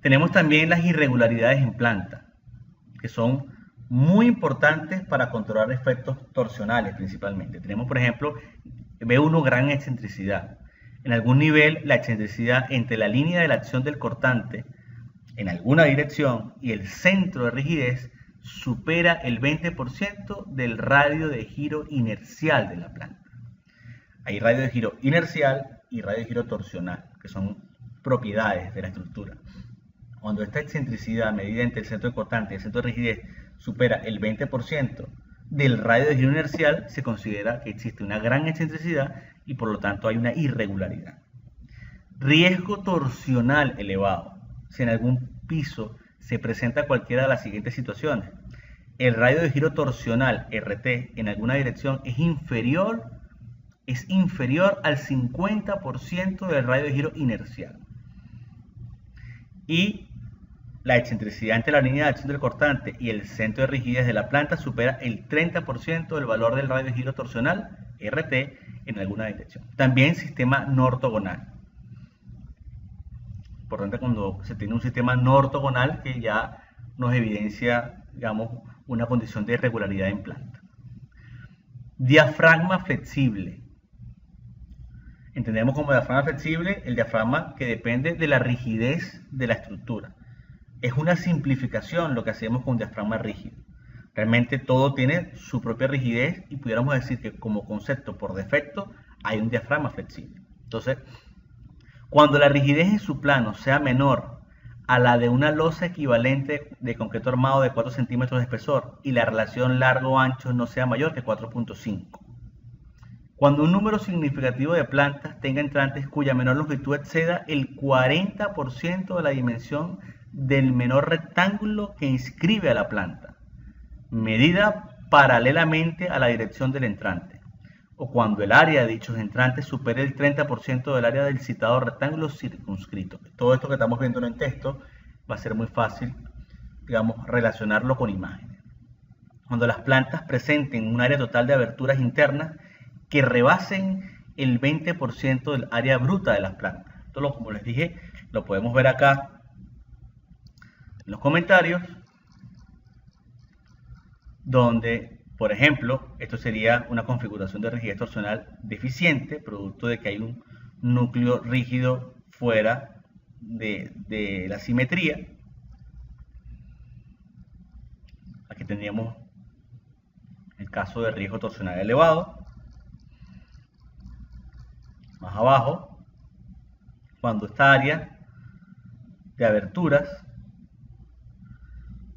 Tenemos también las irregularidades en planta, que son muy importantes para controlar efectos torsionales principalmente. Tenemos, por ejemplo, B1, gran excentricidad. En algún nivel, la excentricidad entre la línea de la acción del cortante en alguna dirección y el centro de rigidez supera el 20% del radio de giro inercial de la planta. Hay radio de giro inercial y radio de giro torsional, que son propiedades de la estructura. Cuando esta excentricidad medida entre el centro de cortante y el centro de rigidez supera el 20% del radio de giro inercial, se considera que existe una gran excentricidad y por lo tanto hay una irregularidad. Riesgo torsional elevado. Si en algún piso se presenta cualquiera de las siguientes situaciones: el radio de giro torsional RT en alguna dirección es inferior al 50% del radio de giro inercial, y la excentricidad entre la línea de acción del cortante y el centro de rigidez de la planta supera el 30% del valor del radio de giro torsional RT en alguna dirección. También sistema no ortogonal. Importante cuando se tiene un sistema no ortogonal que ya nos evidencia, digamos, una condición de irregularidad en planta. Diafragma flexible. Entendemos como diafragma flexible el diafragma que depende de la rigidez de la estructura. Es una simplificación lo que hacemos con diafragma rígido. Realmente todo tiene su propia rigidez y pudiéramos decir que como concepto por defecto hay un diafragma flexible. Entonces, cuando la rigidez en su plano sea menor a la de una losa equivalente de concreto armado de 4 centímetros de espesor y la relación largo-ancho no sea mayor que 4.5. Cuando un número significativo de plantas tenga entrantes cuya menor longitud exceda el 40% de la dimensión del menor rectángulo que inscribe a la planta, medida paralelamente a la dirección del entrante, o cuando el área de dichos entrantes supere el 30% del área del citado rectángulo circunscrito. Todo esto que estamos viendo en el texto va a ser muy fácil, digamos, relacionarlo con imágenes. Cuando las plantas presenten un área total de aberturas internas que rebasen el 20% del área bruta de las plantas. Esto, como les dije, lo podemos ver acá en los comentarios, donde, por ejemplo, esto sería una configuración de rigidez torsional deficiente, producto de que hay un núcleo rígido fuera de la simetría. Aquí tendríamos el caso de riesgo torsional elevado. Más abajo, cuando esta área de aberturas,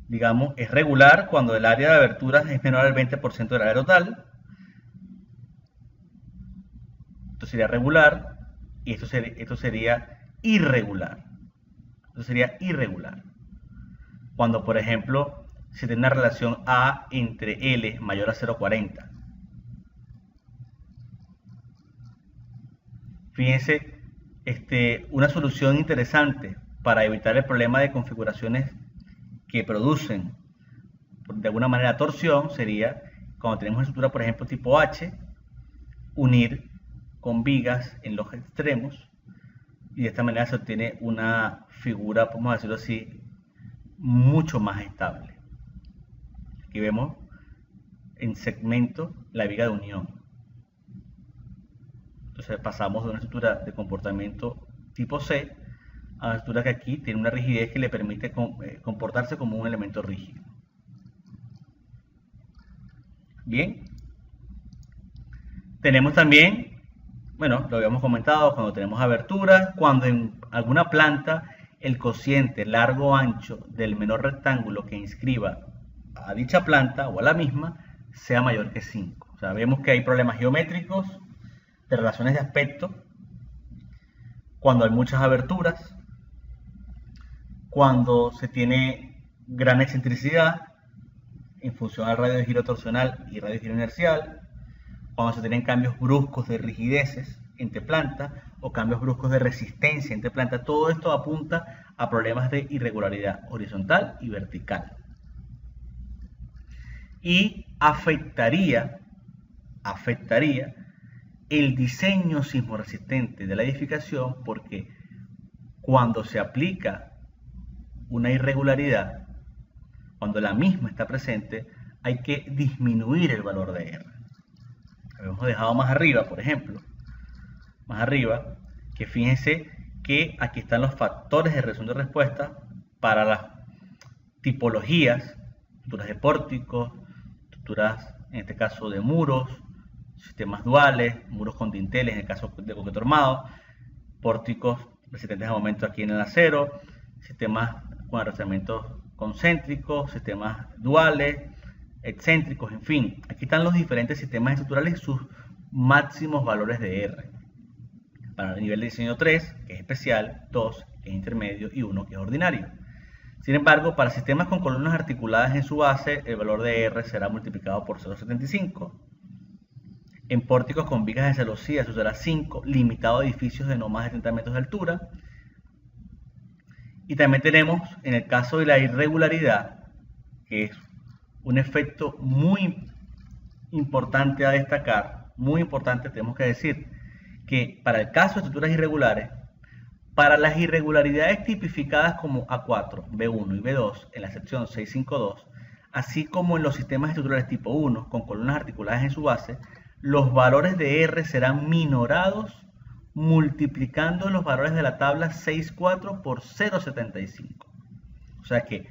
digamos, es regular, cuando el área de aberturas es menor al 20% del área total. Esto sería regular y esto sería irregular. Esto sería irregular. Cuando, por ejemplo, se tiene una relación A entre L mayor a 0,40. Fíjense, una solución interesante para evitar el problema de configuraciones que producen de alguna manera torsión sería, cuando tenemos una estructura, por ejemplo, tipo H, unir con vigas en los extremos y de esta manera se obtiene una figura, podemos decirlo así, mucho más estable. Aquí vemos en segmento la viga de unión. Entonces pasamos de una estructura de comportamiento tipo C a una estructura que aquí tiene una rigidez que le permite comportarse como un elemento rígido. Bien. Tenemos también, bueno, lo habíamos comentado, cuando tenemos aberturas, cuando en alguna planta el cociente largo-ancho del menor rectángulo que inscriba a dicha planta o a la misma sea mayor que 5. O sea, vemos que hay problemas geométricos de relaciones de aspecto cuando hay muchas aberturas, cuando se tiene gran excentricidad en función al radio de giro torsional y radio de giro inercial, cuando se tienen cambios bruscos de rigideces entre plantas o cambios bruscos de resistencia entre plantas. Todo esto apunta a problemas de irregularidad horizontal y vertical. Y afectaría el diseño sismoresistente de la edificación, porque cuando se aplica una irregularidad, cuando la misma está presente, hay que disminuir el valor de R. Habíamos dejado más arriba, por ejemplo, más arriba, que fíjense que aquí están los factores de resolución de respuesta para las tipologías, estructuras de pórticos, estructuras, en este caso, de muros, sistemas duales, muros con dinteles, en el caso de concreto armado, pórticos resistentes a momento aquí en el acero, sistemas con arrastramientos concéntricos, sistemas duales, excéntricos, en fin. Aquí están los diferentes sistemas estructurales y sus máximos valores de R. Para el nivel de diseño 3, que es especial, 2, que es intermedio, y 1, que es ordinario. Sin embargo, para sistemas con columnas articuladas en su base, el valor de R será multiplicado por 0,75. En pórticos con vigas de celosía, eso será 5, limitado a edificios de no más de 30 metros de altura. Y también tenemos, en el caso de la irregularidad, que es un efecto muy importante a destacar, muy importante, tenemos que decir que para el caso de estructuras irregulares, para las irregularidades tipificadas como A4, B1 y B2 en la sección 652, así como en los sistemas estructurales tipo 1 con columnas articuladas en su base, los valores de R serán minorados multiplicando los valores de la tabla 6.4 por 0.75. O sea que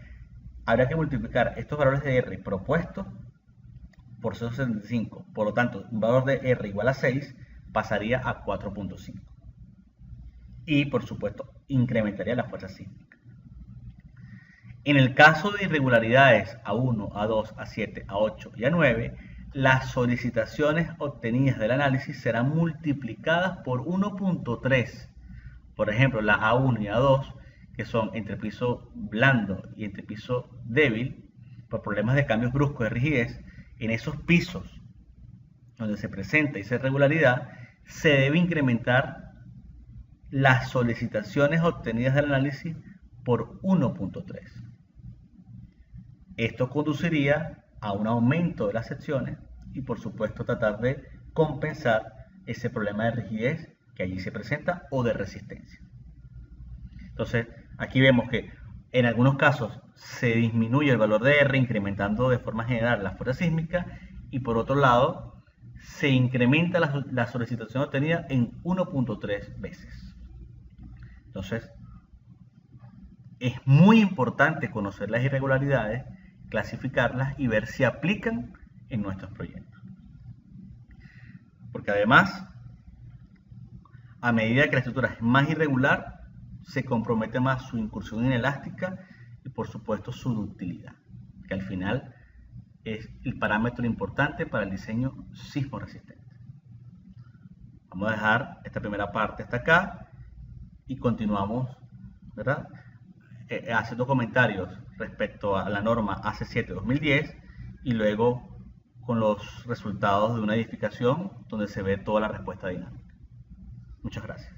habrá que multiplicar estos valores de R propuestos por 0.75. Por lo tanto, un valor de R igual a 6 pasaría a 4.5. Y, por supuesto, incrementaría la fuerza sísmica. En el caso de irregularidades A1, A2, A7, A8 y A9, las solicitaciones obtenidas del análisis serán multiplicadas por 1.3. Por ejemplo, la A1 y A2, que son entrepiso blando y entrepiso débil, por problemas de cambios bruscos de rigidez, en esos pisos donde se presenta esa irregularidad, se debe incrementar las solicitaciones obtenidas del análisis por 1.3. Esto conduciría a un aumento de las secciones y, por supuesto, tratar de compensar ese problema de rigidez que allí se presenta o de resistencia. Entonces, aquí vemos que en algunos casos se disminuye el valor de R incrementando de forma general la fuerza sísmica y, por otro lado, se incrementa la solicitación obtenida en 1.3 veces. Entonces, es muy importante conocer las irregularidades, clasificarlas y ver si aplican en nuestros proyectos. Porque además, a medida que la estructura es más irregular, se compromete más su incursión inelástica y, por supuesto, su ductilidad, que al final es el parámetro importante para el diseño sismo resistente. Vamos a dejar esta primera parte hasta acá y continuamos, ¿verdad?, haciendo comentarios respecto a la norma AC7-2010 y luego con los resultados de una edificación donde se ve toda la respuesta dinámica. Muchas gracias.